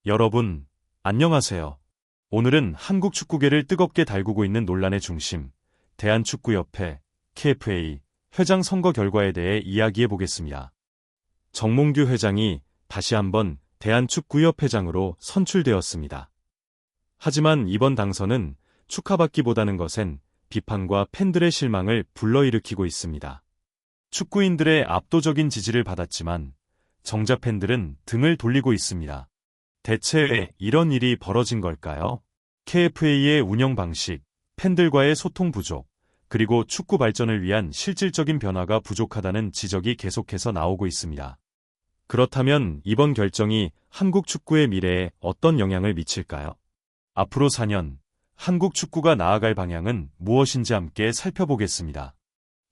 여러분, 안녕하세요. 오늘은 한국 축구계를 뜨겁게 달구고 있는 논란의 중심, 대한축구협회, KFA, 회장 선거 결과에 대해 이야기해 보겠습니다. 정몽규 회장이 다시 한번 대한축구협회장으로 선출되었습니다. 하지만 이번 당선은 축하받기보다는 것엔 비판과 팬들의 실망을 불러일으키고 있습니다. 축구인들의 압도적인 지지를 받았지만 정작 팬들은 등을 돌리고 있습니다. 대체 왜 이런 일이 벌어진 걸까요? KFA의 운영 방식, 팬들과의 소통 부족, 그리고 축구 발전을 위한 실질적인 변화가 부족하다는 지적이 계속해서 나오고 있습니다. 그렇다면 이번 결정이 한국 축구의 미래에 어떤 영향을 미칠까요? 앞으로 4년, 한국 축구가 나아갈 방향은 무엇인지 함께 살펴보겠습니다.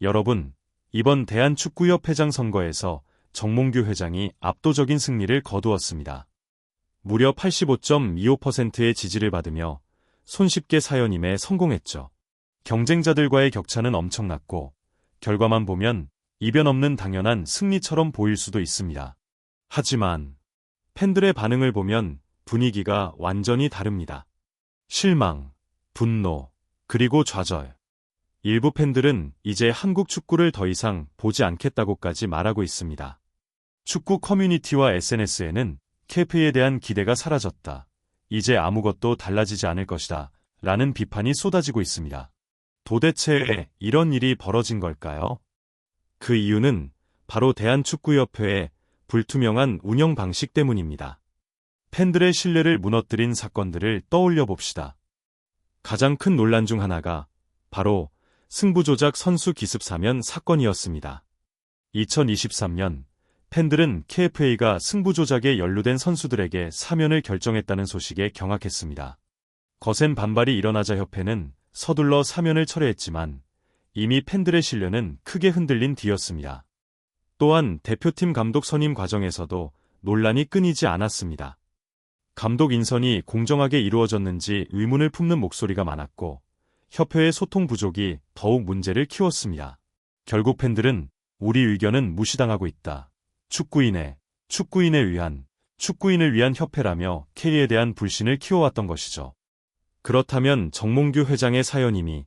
여러분, 이번 대한축구협회장 선거에서 정몽규 회장이 압도적인 승리를 거두었습니다. 무려 85.25%의 지지를 받으며 손쉽게 사연임에 성공했죠. 경쟁자들과의 격차는 엄청났고 결과만 보면 이변 없는 당연한 승리처럼 보일 수도 있습니다. 하지만 팬들의 반응을 보면 분위기가 완전히 다릅니다. 실망, 분노, 그리고 좌절. 일부 팬들은 이제 한국 축구를 더 이상 보지 않겠다고까지 말하고 있습니다. 축구 커뮤니티와 SNS에는 KFA에 대한 기대가 사라졌다. 이제 아무것도 달라지지 않을 것이다. 라는 비판이 쏟아지고 있습니다. 도대체 왜 이런 일이 벌어진 걸까요? 그 이유는 바로 대한축구협회의 불투명한 운영 방식 때문입니다. 팬들의 신뢰를 무너뜨린 사건들을 떠올려 봅시다. 가장 큰 논란 중 하나가 바로 승부조작 선수 기습 사면 사건이었습니다. 2023년 팬들은 KFA가 승부조작에 연루된 선수들에게 사면을 결정했다는 소식에 경악했습니다. 거센 반발이 일어나자 협회는 서둘러 사면을 철회했지만 이미 팬들의 신뢰는 크게 흔들린 뒤였습니다. 또한 대표팀 감독 선임 과정에서도 논란이 끊이지 않았습니다. 감독 인선이 공정하게 이루어졌는지 의문을 품는 목소리가 많았고 협회의 소통 부족이 더욱 문제를 키웠습니다. 결국 팬들은 우리 의견은 무시당하고 있다. 축구인을 위한 협회라며 K에 대한 불신을 키워왔던 것이죠. 그렇다면 정몽규 회장의 사연임이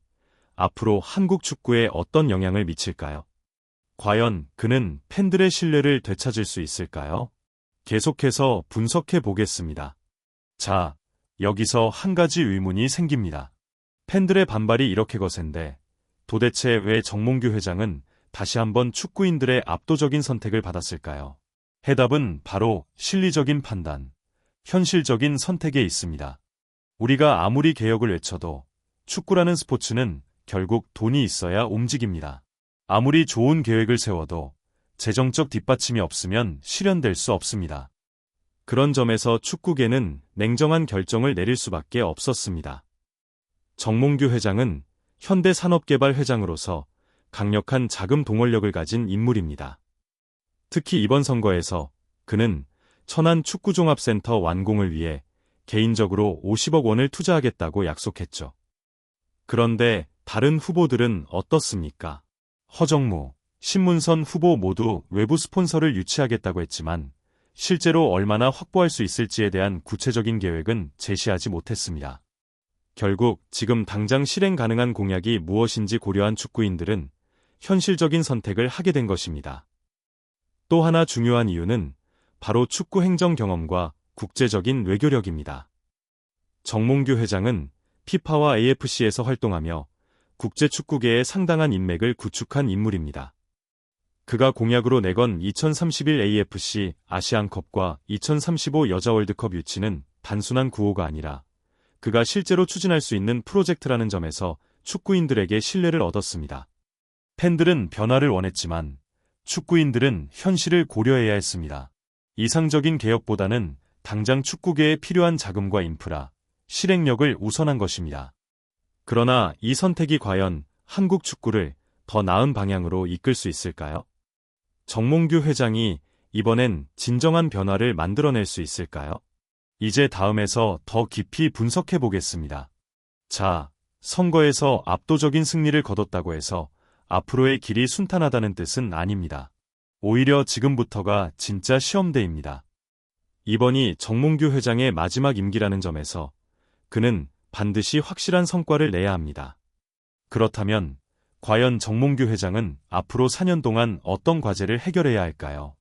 앞으로 한국 축구에 어떤 영향을 미칠까요? 과연 그는 팬들의 신뢰를 되찾을 수 있을까요? 계속해서 분석해 보겠습니다. 자, 여기서 한 가지 의문이 생깁니다. 팬들의 반발이 이렇게 거센데 도대체 왜 정몽규 회장은 다시 한번 축구인들의 압도적인 선택을 받았을까요? 해답은 바로 실리적인 판단, 현실적인 선택에 있습니다. 우리가 아무리 개혁을 외쳐도 축구라는 스포츠는 결국 돈이 있어야 움직입니다. 아무리 좋은 계획을 세워도 재정적 뒷받침이 없으면 실현될 수 없습니다. 그런 점에서 축구계는 냉정한 결정을 내릴 수밖에 없었습니다. 정몽규 회장은 현대산업개발회장으로서 강력한 자금 동원력을 가진 인물입니다. 특히 이번 선거에서 그는 천안 축구종합센터 완공을 위해 개인적으로 50억 원을 투자하겠다고 약속했죠. 그런데 다른 후보들은 어떻습니까? 허정무, 신문선 후보 모두 외부 스폰서를 유치하겠다고 했지만 실제로 얼마나 확보할 수 있을지에 대한 구체적인 계획은 제시하지 못했습니다. 결국 지금 당장 실행 가능한 공약이 무엇인지 고려한 축구인들은 현실적인 선택을 하게 된 것입니다. 또 하나 중요한 이유는 바로 축구 행정 경험과 국제적인 외교력입니다. 정몽규 회장은 피파와 AFC에서 활동하며 국제축구계에 상당한 인맥을 구축한 인물입니다. 그가 공약으로 내건 2031 AFC 아시안컵과 2035 여자 월드컵 유치는 단순한 구호가 아니라 그가 실제로 추진할 수 있는 프로젝트라는 점에서 축구인들에게 신뢰를 얻었습니다. 팬들은 변화를 원했지만 축구인들은 현실을 고려해야 했습니다. 이상적인 개혁보다는 당장 축구계에 필요한 자금과 인프라, 실행력을 우선한 것입니다. 그러나 이 선택이 과연 한국 축구를 더 나은 방향으로 이끌 수 있을까요? 정몽규 회장이 이번엔 진정한 변화를 만들어낼 수 있을까요? 이제 다음에서 더 깊이 분석해 보겠습니다. 자, 선거에서 압도적인 승리를 거뒀다고 해서 앞으로의 길이 순탄하다는 뜻은 아닙니다. 오히려 지금부터가 진짜 시험대입니다. 이번이 정몽규 회장의 마지막 임기라는 점에서 그는 반드시 확실한 성과를 내야 합니다. 그렇다면 과연 정몽규 회장은 앞으로 4년 동안 어떤 과제를 해결해야 할까요?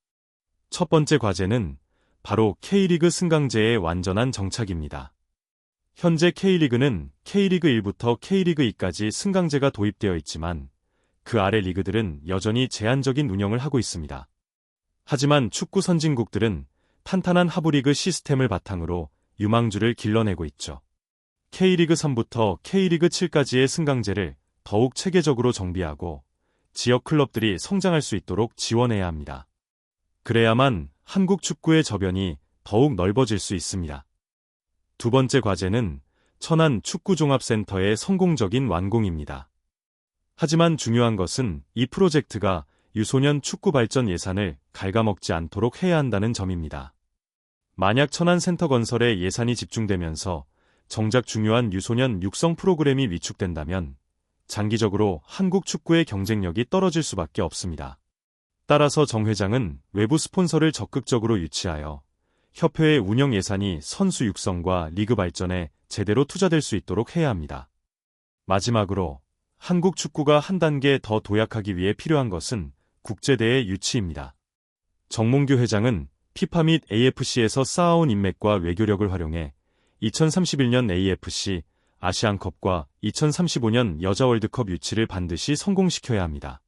첫 번째 과제는 바로 K리그 승강제의 완전한 정착입니다. 현재 K리그는 K리그 1부터 K리그 2까지 승강제가 도입되어 있지만 그 아래 리그들은 여전히 제한적인 운영을 하고 있습니다. 하지만 축구 선진국들은 탄탄한 하부리그 시스템을 바탕으로 유망주를 길러내고 있죠. K리그 3부터 K리그 7까지의 승강제를 더욱 체계적으로 정비하고 지역 클럽들이 성장할 수 있도록 지원해야 합니다. 그래야만 한국 축구의 저변이 더욱 넓어질 수 있습니다. 두 번째 과제는 천안 축구종합센터의 성공적인 완공입니다. 하지만 중요한 것은 이 프로젝트가 유소년 축구 발전 예산을 갉아먹지 않도록 해야 한다는 점입니다. 만약 천안센터 건설에 예산이 집중되면서 정작 중요한 유소년 육성 프로그램이 위축된다면 장기적으로 한국 축구의 경쟁력이 떨어질 수밖에 없습니다. 따라서 정 회장은 외부 스폰서를 적극적으로 유치하여 협회의 운영 예산이 선수 육성과 리그 발전에 제대로 투자될 수 있도록 해야 합니다. 마지막으로 한국 축구가 한 단계 더 도약하기 위해 필요한 것은 국제대회 유치입니다. 정몽규 회장은 피파 및 AFC에서 쌓아온 인맥과 외교력을 활용해 2031년 AFC 아시안컵과 2035년 여자 월드컵 유치를 반드시 성공시켜야 합니다.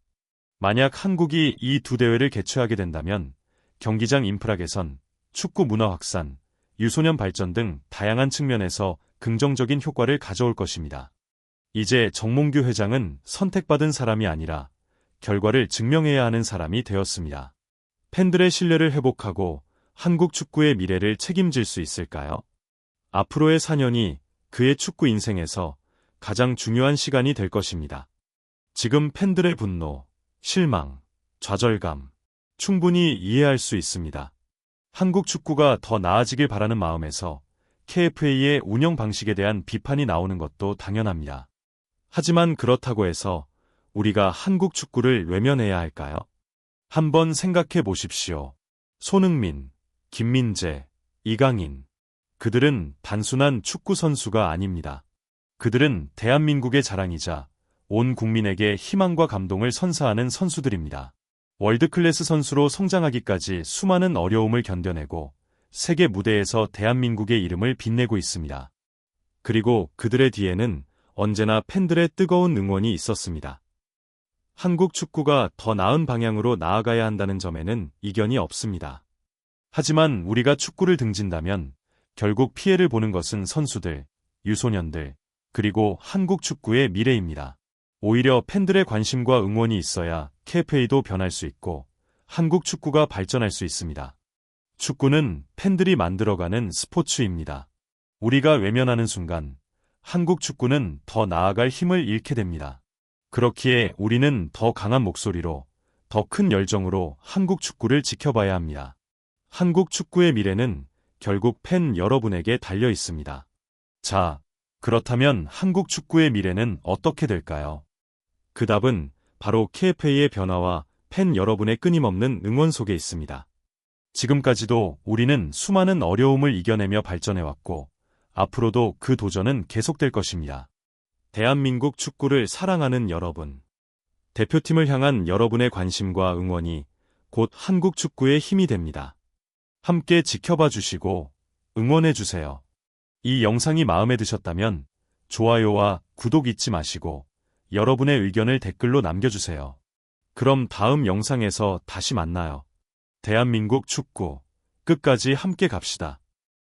만약 한국이 이 두 대회를 개최하게 된다면 경기장 인프라 개선, 축구 문화 확산, 유소년 발전 등 다양한 측면에서 긍정적인 효과를 가져올 것입니다. 이제 정몽규 회장은 선택받은 사람이 아니라 결과를 증명해야 하는 사람이 되었습니다. 팬들의 신뢰를 회복하고 한국 축구의 미래를 책임질 수 있을까요? 앞으로의 4년이 그의 축구 인생에서 가장 중요한 시간이 될 것입니다. 지금 팬들의 분노, 실망, 좌절감, 충분히 이해할 수 있습니다. 한국 축구가 더 나아지길 바라는 마음에서 KFA의 운영 방식에 대한 비판이 나오는 것도 당연합니다. 하지만 그렇다고 해서 우리가 한국 축구를 외면해야 할까요? 한번 생각해 보십시오. 손흥민, 김민재, 이강인. 그들은 단순한 축구 선수가 아닙니다. 그들은 대한민국의 자랑이자 온 국민에게 희망과 감동을 선사하는 선수들입니다. 월드클래스 선수로 성장하기까지 수많은 어려움을 견뎌내고 세계 무대에서 대한민국의 이름을 빛내고 있습니다. 그리고 그들의 뒤에는 언제나 팬들의 뜨거운 응원이 있었습니다. 한국 축구가 더 나은 방향으로 나아가야 한다는 점에는 이견이 없습니다. 하지만 우리가 축구를 등진다면 결국 피해를 보는 것은 선수들, 유소년들, 그리고 한국 축구의 미래입니다. 오히려 팬들의 관심과 응원이 있어야 KFA도 변할 수 있고 한국 축구가 발전할 수 있습니다. 축구는 팬들이 만들어가는 스포츠입니다. 우리가 외면하는 순간 한국 축구는 더 나아갈 힘을 잃게 됩니다. 그렇기에 우리는 더 강한 목소리로, 더 큰 열정으로 한국 축구를 지켜봐야 합니다. 한국 축구의 미래는 결국 팬 여러분에게 달려 있습니다. 자, 그렇다면 한국 축구의 미래는 어떻게 될까요? 그 답은 바로 KFA의 변화와 팬 여러분의 끊임없는 응원 속에 있습니다. 지금까지도 우리는 수많은 어려움을 이겨내며 발전해왔고 앞으로도 그 도전은 계속될 것입니다. 대한민국 축구를 사랑하는 여러분, 대표팀을 향한 여러분의 관심과 응원이 곧 한국 축구의 힘이 됩니다. 함께 지켜봐 주시고 응원해 주세요. 이 영상이 마음에 드셨다면 좋아요와 구독 잊지 마시고 여러분의 의견을 댓글로 남겨주세요. 그럼 다음 영상에서 다시 만나요. 대한민국 축구 끝까지 함께 갑시다.